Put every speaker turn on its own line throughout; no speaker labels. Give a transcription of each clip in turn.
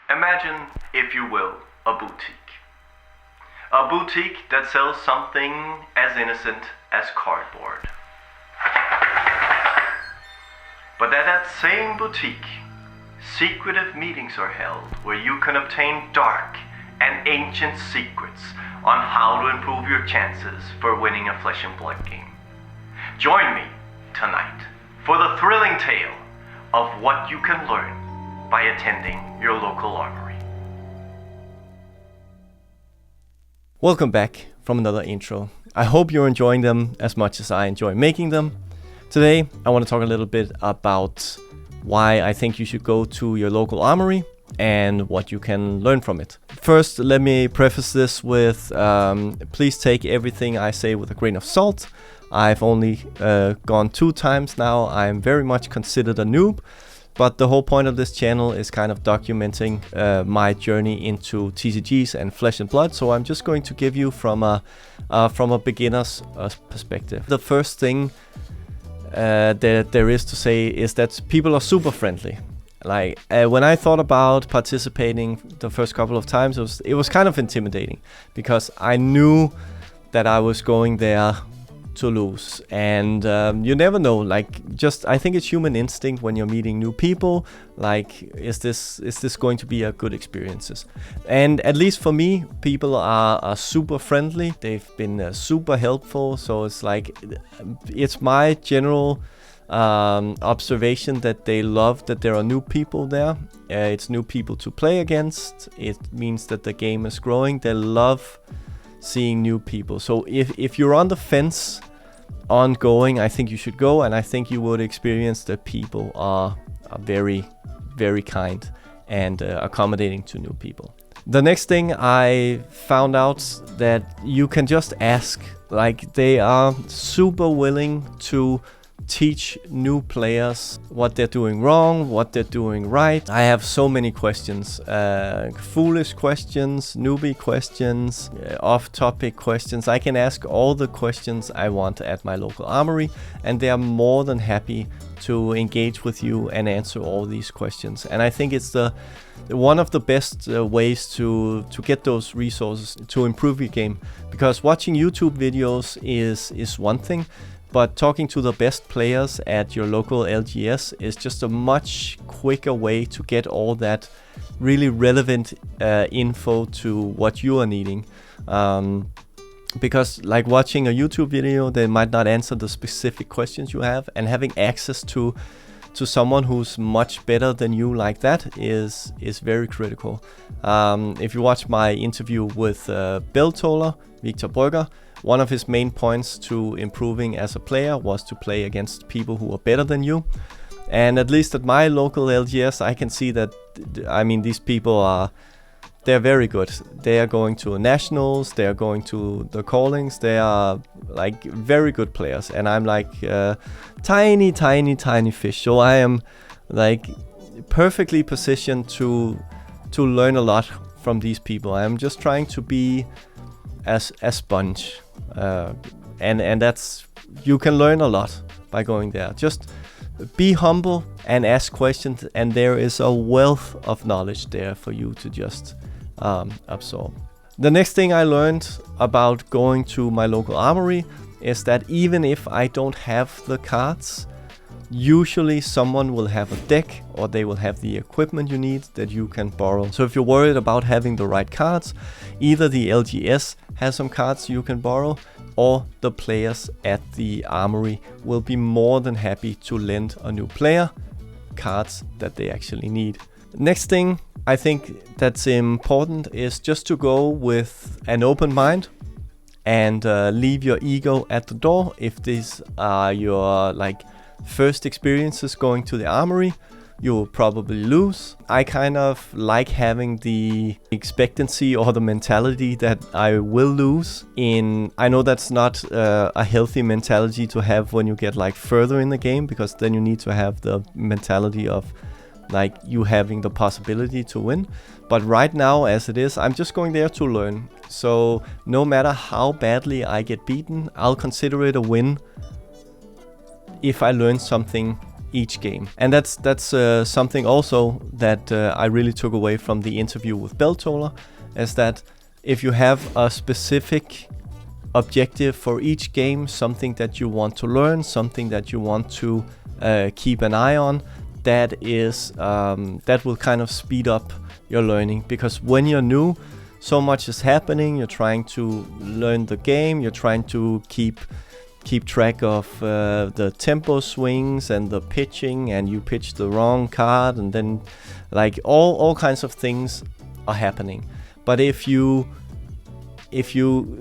Imagine, if you will, a boutique. A boutique that sells something as innocent as cardboard. But at that same boutique, secretive meetings are held where you can obtain dark and ancient secrets on how to improve your chances for winning a flesh and blood game. Join me tonight for the thrilling tale of what you can learn by attending your local armory.
Welcome back from another intro. I hope you're enjoying them as much as I enjoy making them. Today, I want to talk a little bit about why I think you should go to your local armory and what you can learn from it. First, let me preface this with please take everything I say with a grain of salt. I've only gone 2 times now. I'm very much considered a noob, but the whole point of this channel is kind of documenting my journey into TCGs and Flesh and Blood. So I'm just going to give you from a beginner's perspective. The first thing that there is to say is that people are super friendly. Like when I thought about participating the first couple of times, it was kind of intimidating because I knew that I was going there to lose, and you never know. Like, I think it's human instinct when you're meeting new people. Like, is this going to be a good experiences? And at least for me, people are super friendly. They've been super helpful. So it's like, it's my general observation that they love that there are new people there. It's new people to play against. It means that the game is growing. They love seeing new people. So if you're on the fence on going, I think you should go, and I think you would experience that people are very, very kind and accommodating to new people. The next thing I found out that you can just ask. Like, they are super willing to teach new players what they're doing wrong, what they're doing right. I have so many questions, foolish questions, newbie questions, off-topic questions. I can ask all the questions I want at my local armory, and they are more than happy to engage with you and answer all these questions. And I think it's one of the best ways to get those resources to improve your game, because watching YouTube videos is one thing, but talking to the best players at your local LGS is just a much quicker way to get all that really relevant info to what you are needing. Because like watching a YouTube video, they might not answer the specific questions you have, and having access to someone who's much better than you like that is very critical. If you watch my interview with Beltoller, Victor Brugger, one of his main points to improving as a player was to play against people who are better than you. And at least at my local LGS, I can see that, I mean, these people they're very good. They are going to nationals, they are going to the callings, they are like very good players. And I'm like tiny fish. So I am like perfectly positioned to learn a lot from these people. I'm just trying to be as a sponge. And that's, you can learn a lot by going there. Just be humble and ask questions, and there is a wealth of knowledge there for you to just absorb. The next thing I learned about going to my local armory is that even if I don't have the cards, usually someone will have a deck, or they will have the equipment you need that you can borrow. So if you're worried about having the right cards, either the LGS has some cards you can borrow, or the players at the armory will be more than happy to lend a new player cards that they actually need. Next thing I think that's important is just to go with an open mind and leave your ego at the door. If these are your first experiences going to the armory, you'll probably lose. I kind of like having the expectancy or the mentality that I will lose. I know that's not a healthy mentality to have when you get further in the game, because then you need to have the mentality of you having the possibility to win. But right now, as it is, I'm just going there to learn. So no matter how badly I get beaten, I'll consider it a win if I learn something each game. And that's something also that I really took away from the interview with Beltoller, is that if you have a specific objective for each game, something that you want to learn, something that you want to keep an eye on, that will kind of speed up your learning. Because when you're new, so much is happening. You're trying to learn the game, you're trying to keep track of the tempo swings and the pitching, and you pitch the wrong card, and then like all kinds of things are happening. But if you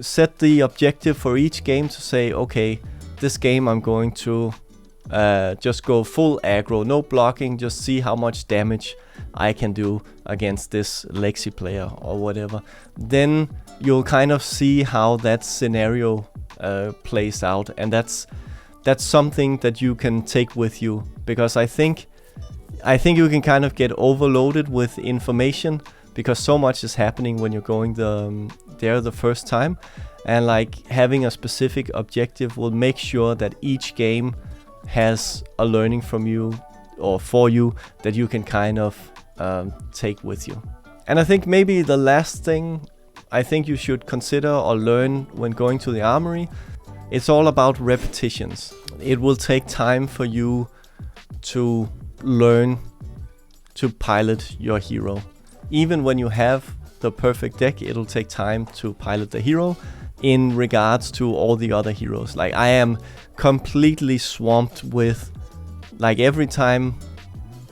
set the objective for each game to say, okay, this game I'm going to just go full aggro, no blocking, just see how much damage I can do against this Lexi player or whatever, then you'll kind of see how that scenario plays out. And that's something that you can take with you, because I think you can kind of get overloaded with information, because so much is happening when you're going there the first time. And like having a specific objective will make sure that each game has a learning from you or for you that you can kind of take with you. And I think maybe the last thing I think you should consider or learn when going to the armory, it's all about repetitions. It will take time for you to learn to pilot your hero. Even when you have the perfect deck, it'll take time to pilot the hero in regards to all the other heroes. Like I am completely swamped with, like every time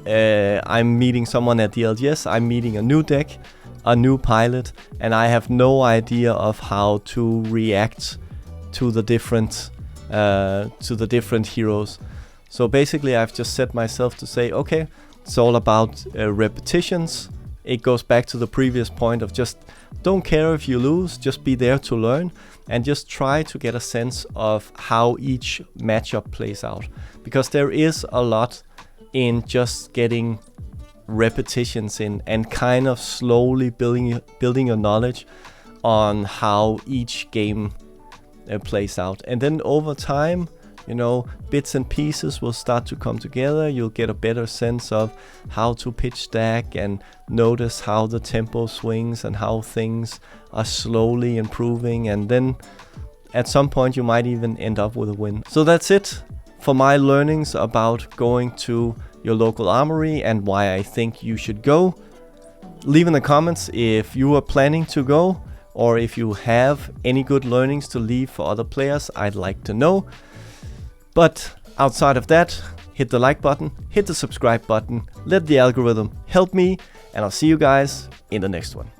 I'm meeting someone at the LGS, I'm meeting a new deck, a new pilot, and I have no idea of how to react to the different heroes. So basically I've just set myself to say, okay, it's all about repetitions. It goes back to the previous point of just don't care if you lose, just be there to learn, and just try to get a sense of how each matchup plays out. Because there is a lot in just getting repetitions in and kind of slowly building your knowledge on how each game plays out. And then over time, you know, bits and pieces will start to come together. You'll get a better sense of how to pitch stack and notice how the tempo swings and how things are slowly improving. And then at some point you might even end up with a win. So that's it for my learnings about going to your local armory and why I think you should go. Leave in the comments if you are planning to go, or if you have any good learnings to leave for other players. I'd like to know. But outside of that, hit the like button, hit the subscribe button, let the algorithm help me, and I'll see you guys in the next one.